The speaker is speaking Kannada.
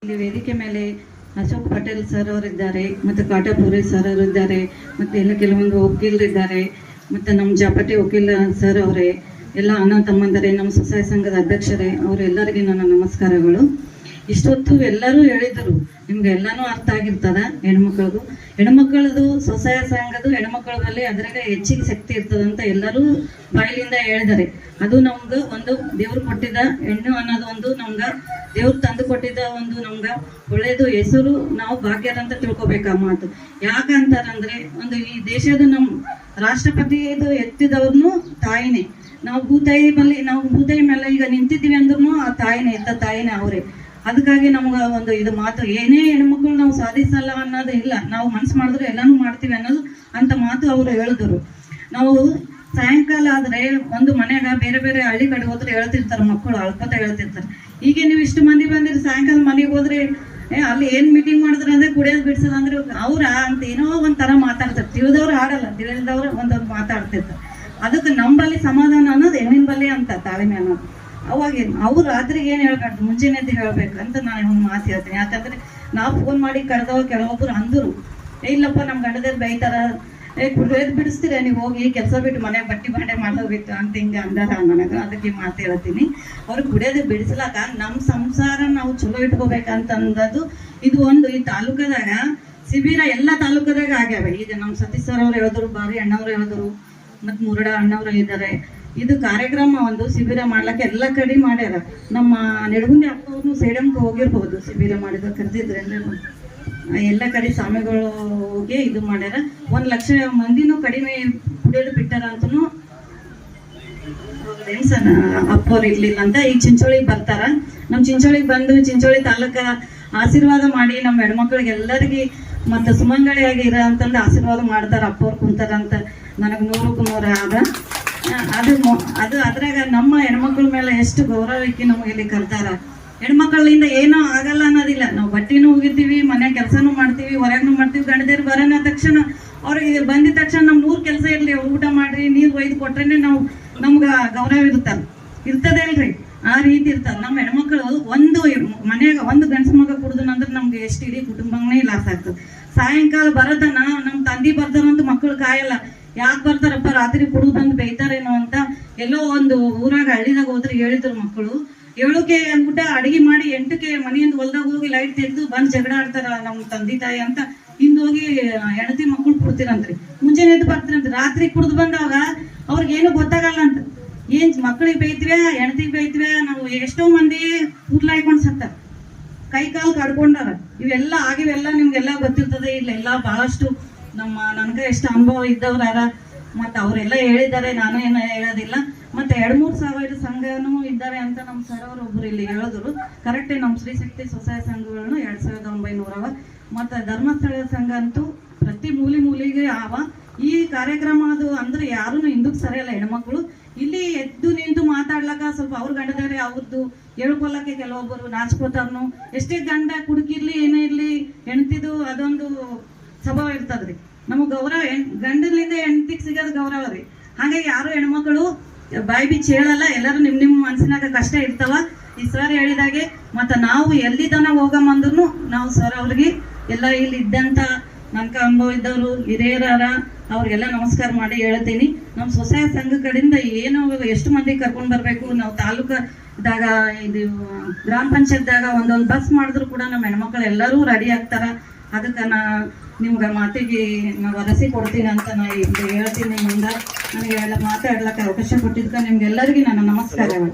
ಇಲ್ಲಿ ವೇದಿಕೆ ಮೇಲೆ ಅಶೋಕ್ ಪಟೇಲ್ ಸರ್ ಅವರಿದ್ದಾರೆ, ಮತ್ತು ಕಾಟಾಪುರಿ ಸರ್ ಅವರಿದ್ದಾರೆ, ಮತ್ತು ಎಲ್ಲ ಕೆಲವೊಂದು ವಕೀಲರಿದ್ದಾರೆ, ಮತ್ತು ನಮ್ಮ ಜಾಪಟಿ ವಕೀಲ ಸರ್ ಅವರೇ, ಎಲ್ಲ ಅಣ್ಣ ತಮ್ಮಂದರೆ, ನಮ್ಮ ಸ್ವಸಹಾಯ ಸಂಘದ ಅಧ್ಯಕ್ಷರೇ, ಅವರೆಲ್ಲರಿಗೆ ನನ್ನ ನಮಸ್ಕಾರಗಳು. ಇಷ್ಟೊತ್ತು ಎಲ್ಲರೂ ಹೇಳಿದರು, ನಿಮ್ಗೆ ಎಲ್ಲನೂ ಅರ್ಥ ಆಗಿರ್ತದ. ಹೆಣ್ಮಕ್ಳದು ಸ್ವಸಹಾಯ ಸಂಘದ್ದು ಹೆಣ್ಮಕ್ಳಲ್ಲಿ ಅದ್ರಾಗ ಹೆಚ್ಚಿಗೆ ಶಕ್ತಿ ಇರ್ತದಂತ ಎಲ್ಲರೂ ಬಾಯಿಲಿಂದ ಹೇಳಿದ್ದಾರೆ. ಅದು ನಮ್ಗೆ ಒಂದು ದೇವ್ರು ಕೊಟ್ಟಿದ್ದ ಹೆಣ್ಣು ಅನ್ನೋದು ಒಂದು ನಮ್ಗೆ ದೇವ್ರು ತಂದು ಕೊಟ್ಟಿದ್ದ ಒಂದು ನಮ್ಗೆ ಒಳ್ಳೇದು ಹೆಸರು. ನಾವು ಭಾಗ್ಯರಂತ ತಿಳ್ಕೊಬೇಕ ಮಾತು. ಯಾಕಂತಾರಂದ್ರೆ ಒಂದು ಈ ದೇಶದ ನಮ್ಮ ರಾಷ್ಟ್ರಪತಿದು ಎತ್ತಿದವ್ರನ್ನು ತಾಯಿನೇ. ನಾವು ಭೂತಾಯಿ ಮೇಲೆ ಈಗ ನಿಂತಿದ್ದೀವಿ ಅಂದ್ರೂ ಆ ತಾಯಿನೇ, ಎತ್ತ ತಾಯಿನೇ ಅವರೇ. ಅದಕ್ಕಾಗಿ ನಮ್ಗೆ ಒಂದು ಇದು ಮಾತು, ಏನೇ ಹೆಣ್ಮಕ್ಳು ನಾವು ಸಾಧಿಸಲ್ಲ ಅನ್ನೋದು ಇಲ್ಲ, ನಾವು ಮನ್ಸು ಮಾಡಿದ್ರೆ ಎಲ್ಲಾನು ಮಾಡ್ತೀವಿ ಅನ್ನೋದು ಅಂತ ಮಾತು ಅವರು ಹೇಳಿದ್ರು. ನಾವು ಸಾಯಂಕಾಲ ಆದ್ರೆ ಒಂದು ಮನ್ಯಾಗ ಬೇರೆ ಬೇರೆ ಹಳ್ಳಿ ಕಡೆ ಹೋದ್ರೆ ಹೇಳ್ತಿರ್ತಾರೆ, ಮಕ್ಕಳು ಅಳ್ಪತ ಹೇಳ್ತಿರ್ತಾರೆ, ಈಗ ನೀವು ಇಷ್ಟು ಮಂದಿ ಬಂದಿರಿ, ಸಾಯಂಕಾಲ ಮನೆಗೆ ಹೋದ್ರೆ ಅಲ್ಲಿ ಏನ್ ಮೀಟಿಂಗ್ ಮಾಡಿದ್ರೆ ಅಂದ್ರೆ ಕುಡಿಯೋದು ಬಿಡ್ಸೋದು ಅಂದ್ರೆ ಅವ್ರ ಅಂತ ಏನೋ ಒಂಥರ ಮಾತಾಡ್ತಾರೆ. ತಿಳಿದವ್ರು ಆಡಲ್ಲ, ತಿಳಿದವ್ರು ಒಂದೊಂದು ಮಾತಾಡ್ತಿರ್ತಾರೆ. ಅದಕ್ಕೆ ನಂಬಲ್ಲಿ ಸಮಾಧಾನ ಅನ್ನೋದು ಹೆಣ್ಣಿನ ಬಲ್ಲಿ ಅಂತ ತಾಳ್ಮೆ ಅನ್ನೋದು. ಅವಾಗ ಅವ್ರು ರಾತ್ರಿಗೆ ಏನ್ ಹೇಳ್ಬಾರ್ದು, ಮುಂಜಾನೆ ಹೇಳ್ಬೇಕಂತ ನಾನು ಒಂದು ಮಾತು ಹೇಳ್ತೀನಿ. ಯಾಕಂದ್ರೆ ನಾವು ಫೋನ್ ಮಾಡಿ ಕರೆದವ ಕೆಲವೊಬ್ರು ಅಂದರು, ಇಲ್ಲಪ್ಪ ನಮ್ ಗಂಡದಲ್ಲಿ ಬೈತಾರ, ಕುಡಿಯೋದು ಬಿಡಿಸ್ತೀರ ನೀವು ಹೋಗಿ ಕೆಲಸ ಬಿಟ್ಟು ಮನೆ ಬಟ್ಟಿ ಬಾಂಡೆ ಮಾಡೋಗ್ಬಿಟ್ಟು ಅಂತ ಹಿಂಗೆ ಅಂದಾರ ನನಗೆ. ಅದಕ್ಕೆ ಮಾತು ಹೇಳ್ತೀನಿ, ಅವ್ರಿಗೆ ಕುಡಿಯೋದು ಬಿಡಿಸ್ಲಾಕ ನಮ್ಮ ಸಂಸಾರ ನಾವು ಚಲೋ ಇಟ್ಕೋಬೇಕಂತಂದದು ಇದು ಒಂದು. ಈ ತಾಲೂಕದಾಗ ಶಿಬಿರ ಎಲ್ಲ ತಾಲೂಕದಾಗ ಆಗ್ಯಾವ. ಈಗ ನಮ್ಮ ಸತೀಶ್ ಸರ್ ಅವ್ರು ಹೇಳಿದ್ರು, ಬಾರಿ ಅಣ್ಣವ್ರು ಹೇಳಿದ್ರು, ಮತ್ತು ಮುರಡ ಅಣ್ಣವ್ರು ಇದ್ದಾರೆ. ಇದು ಕಾರ್ಯಕ್ರಮ ಒಂದು ಶಿಬಿರ ಮಾಡ್ಲಿಕ್ಕೆ ಎಲ್ಲ ಕಡೆ ಮಾಡ್ಯಾರ. ನಮ್ಮ ನೆಡಗುಂದಿ ಅಪ್ಪವ್ರನ್ನು ಸೇಡಂಗೆ ಹೋಗಿರ್ಬೋದು, ಶಿಬಿರ ಮಾಡಿದ ಕರೆದಿದ್ರೆ ಎಲ್ಲ ಕಡೆ ಸ್ವಾಮಿಗಳು ಹೋಗಿ ಇದು ಮಾಡ್ಯಾರ. 1 ಲಕ್ಷ ಮಂದಿನೂ ಕಡಿಮೆ ಕುಡಿಯೋದು ಬಿಟ್ಟಾರ ಅಂತನೂ ಅಪ್ಪವ್ರು ಇರ್ಲಿಲ್ಲ ಅಂತ. ಈಗ ಚಿಂಚೋಳಿಗೆ ಬರ್ತಾರ. ನಮ್ಮ ಚಿಂಚೋಳಿಗೆ ಬಂದು ಚಿಂಚೋಳಿ ತಾಲೂಕ ಆಶೀರ್ವಾದ ಮಾಡಿ ನಮ್ಮ ಹೆಣ್ಮಕ್ಳಿಗೆ ಎಲ್ಲರಿಗೆ ಮತ್ತು ಸುಮಂಗಳಿಯಾಗಿ ಇರ ಅಂತಂದು ಆಶೀರ್ವಾದ ಮಾಡ್ತಾರ. ಅಪ್ಪವ್ರು ಕುಂತಾರಂತ ನನಗೆ 100ಕ್ಕೂ 100 ಆದ. ಅದು ಅದ್ರಾಗ ನಮ್ಮ ಹೆಣ್ಮಕ್ಳ ಮೇಲೆ ಎಷ್ಟು ಗೌರವ ಇಕ್ಕಿ ನಮಗೆ ಇಲ್ಲಿ ಕರ್ತಾರ. ಹೆಣ್ಮಕ್ಳಿಂದ ಏನೋ ಆಗಲ್ಲ ಅನ್ನೋದಿಲ್ಲ. ನಾವು ಬಟ್ಟಿನೂ ಹೋಗಿರ್ತೀವಿ, ಮನೆ ಕೆಲಸನೂ ಮಾಡ್ತೀವಿ, ಹೊರಗೂ ಮಾಡ್ತೀವಿ. ಗಂಡದೇರು ಬರೋಣ ತಕ್ಷಣ ಅವ್ರಿಗೆ ಬಂದಿದ ತಕ್ಷಣ ನಮ್ಮ 3 ಕೆಲಸ ಇರಲಿ, ಊಟ ಮಾಡ್ರಿ, ನೀರು ಒಯ್ದು ಕೊಟ್ರೇನೆ ನಮ್ಗೆ ಗೌರವ ಇರ್ತದೆ ಅಲ್ರಿ. ಆ ರೀತಿ ಇರ್ತದೆ. ನಮ್ಮ ಹೆಣ್ಮಕ್ಳು ಒಂದು ಮನೆಯಾಗ ಒಂದು ಗಂಡಸ ಮಗ ಕುಡ್ದನಂದ್ರೆ ನಮ್ಗೆ ಎಷ್ಟು ಇಡೀ ಕುಟುಂಬನೇ ಲಾಸ್ ಆಗ್ತದೆ. ಸಾಯಂಕಾಲ ಬರೋದನ್ನ ನಮ್ಮ ತಂದಿ ಬರ್ತಾರಂತ ಮಕ್ಕಳು ಕಾಯಲ್ಲ. ಯಾಕೆ ಬರ್ತಾರಪ್ಪ, ರಾತ್ರಿ ಕುಡಿದು ಬಂದು ಬೈತಾರೇನೋ ಅಂತ. ಎಲ್ಲೋ ಒಂದು ಊರಾಗ ಹಳ್ಳಿದಾಗ ಹೋದ್ರೆ ಹೇಳಿದ್ರು ಮಕ್ಕಳು, 7ಕ್ಕೆ ಅಂದ್ಬಿಟ್ಟ ಅಡಿಗೆ ಮಾಡಿ 8ಕ್ಕೆ ಮನೆಯಿಂದ ಹೊಲ್ದಾಗ ಹೋಗಿ ಲೈಟ್ ತೆಗೆದು ಬಂದು ಜಗಳ ಆಡ್ತಾರ ನಮ್ಮ ತಂದೆ ತಾಯಿ ಅಂತ. ಹಿಂದೋಗಿ ಹೆಂಡತಿ ಮಕ್ಕಳು ಕುಡ್ತೀರಂತ್ರಿ, ಮುಂಜಾನೆ ಎದ್ದು ಬರ್ತೀರಂತ್ರಿ. ರಾತ್ರಿ ಕುಡ್ದು ಬಂದಾಗ ಅವ್ರಿಗೇನು ಗೊತ್ತಾಗಲ್ಲ ಅಂತ. ಏನ್ ಮಕ್ಕಳಿಗೆ ಬೈತಿವೆ, ಹೆಂಡತಿಗೆ ಬೈತಿವೆ. ನಾವು ಎಷ್ಟೋ ಮಂದಿ ಕೂದ್ಲಾಯ್ಕೊಂಡು ಸತ್ತಾರ, ಕೈ ಕಾಲು ಕಡ್ಕೊಂಡಾರ. ಇವೆಲ್ಲ ಆಗಿವೆಲ್ಲ ನಿಮ್ಗೆಲ್ಲ ಗೊತ್ತಿರ್ತದೆ. ಇಲ್ಲೆಲ್ಲ ಬಹಳಷ್ಟು ನನ್ಗೆ ಎಷ್ಟು ಅನುಭವ ಇದ್ದವ್ರು ಯಾರ, ಮತ್ತು ಅವರೆಲ್ಲ ಹೇಳಿದ್ದಾರೆ, ನಾನು ಏನೋ ಹೇಳೋದಿಲ್ಲ. ಮತ್ತು 2-3 ಸಾವಿರ ಸಂಘನೂ ಇದ್ದಾವೆ ಅಂತ ನಮ್ಮ ಸರ್ ಅವರು ಒಬ್ರು ಇಲ್ಲಿ ಹೇಳಿದ್ರು. ಕರೆಕ್ಟೇ. ನಮ್ಮ ಶ್ರೀ ಶಕ್ತಿ ಸ್ವಸಹಾಯ ಸಂಘಗಳನ್ನು 2900 ಅವ. ಮತ್ತು ಧರ್ಮಸ್ಥಳ ಸಂಘ ಅಂತೂ ಪ್ರತಿ ಮೂಲಿಗೆ ಆವ. ಈ ಕಾರ್ಯಕ್ರಮ ಅದು ಅಂದ್ರೆ ಯಾರೂ ಹಿಂದಕ್ಕೆ ಸರಿಯಲ್ಲ. ಹೆಣ್ಮಕ್ಳು ಇಲ್ಲಿ ಎದ್ದು ನಿಂತು ಮಾತಾಡ್ಲಕ್ಕ ಸ್ವಲ್ಪ ಅವ್ರ ಗಂಡದಾರೆ ಅವ್ರದ್ದು ಹೇಳ್ಕೊಳಕ್ಕೆ ಕೆಲವೊಬ್ಬರು ನಾಚ್ಕೋತಾರನು. ಎಷ್ಟೇ ಗಂಡ ಕುಡುಕಿರ್ಲಿ ಏನೇ ಇರ್ಲಿ, ಹೆಣ್ತಿದು ಅದೊಂದು ಸ್ವಭಾವ ಇರ್ತದ್ರಿ. ನಮಗೆ ಗೌರವ ಗಂಡಲಿಂದ ಹೆಣ್ತಿಗೆ ಸಿಗೋದು ಗೌರವ ರೀ. ಹಾಗಾಗಿ ಯಾರು ಹೆಣ್ಮಕ್ಳು ಬಾಯಿ ಬಿಚ್ಚಿ ಹೇಳಲ್ಲ. ಎಲ್ಲರೂ ನಿಮ್ಮ ಮನಸ್ಸಿನಾಗ ಕಷ್ಟ ಇರ್ತಾವ. ಈ ಸರ್ ಹೇಳಿದಾಗೆ ಮತ್ತು ನಾವು ಎಲ್ಲಿದನ ಹೋಗಂಬಂದ್ರು ನಾವು ಸರ್ ಅವ್ರಿಗೆ ಎಲ್ಲ ಇಲ್ಲಿ ಇದ್ದಂಥ ನನ್ಕ ಅನುಭವ ಇದ್ದವರು ಹಿರಿಯರಾರ ಅವ್ರಿಗೆಲ್ಲ ನಮಸ್ಕಾರ ಮಾಡಿ ಹೇಳ್ತೀನಿ. ನಮ್ಮ ಸ್ವಸಹಾಯ ಸಂಘ ಕಡೆಯಿಂದ ಏನು ಎಷ್ಟು ಮಂದಿ ಕರ್ಕೊಂಡು ಬರಬೇಕು. ನಾವು ತಾಲೂಕದಾಗ ಇದು ಗ್ರಾಮ ಪಂಚಾಯತ್ದಾಗ ಒಂದೊಂದು ಬಸ್ ಮಾಡಿದ್ರು ಕೂಡ ನಮ್ಮ ಹೆಣ್ಮಕ್ಳು ಎಲ್ಲರೂ ರೆಡಿ ಆಗ್ತಾರ. ಅದಕ್ಕೆ ನಿಮ್ಗೆ ಮಾತಿಗೆ ವರಸಿ ಕೊಡ್ತೀನಿ ಅಂತ ಹೇಳ್ತೀನಿ. ನಿಮ್ಮಿಂದ ನನಗೆ ಎಲ್ಲ ಮಾತಾಡ್ಲಿಕ್ಕೆ ಅವಕಾಶ ಕೊಟ್ಟಿದ್ದಕ್ಕೆ ನಿಮ್ಗೆಲ್ಲರಿಗೂ ನನ್ನ ನಮಸ್ಕಾರಗಳು.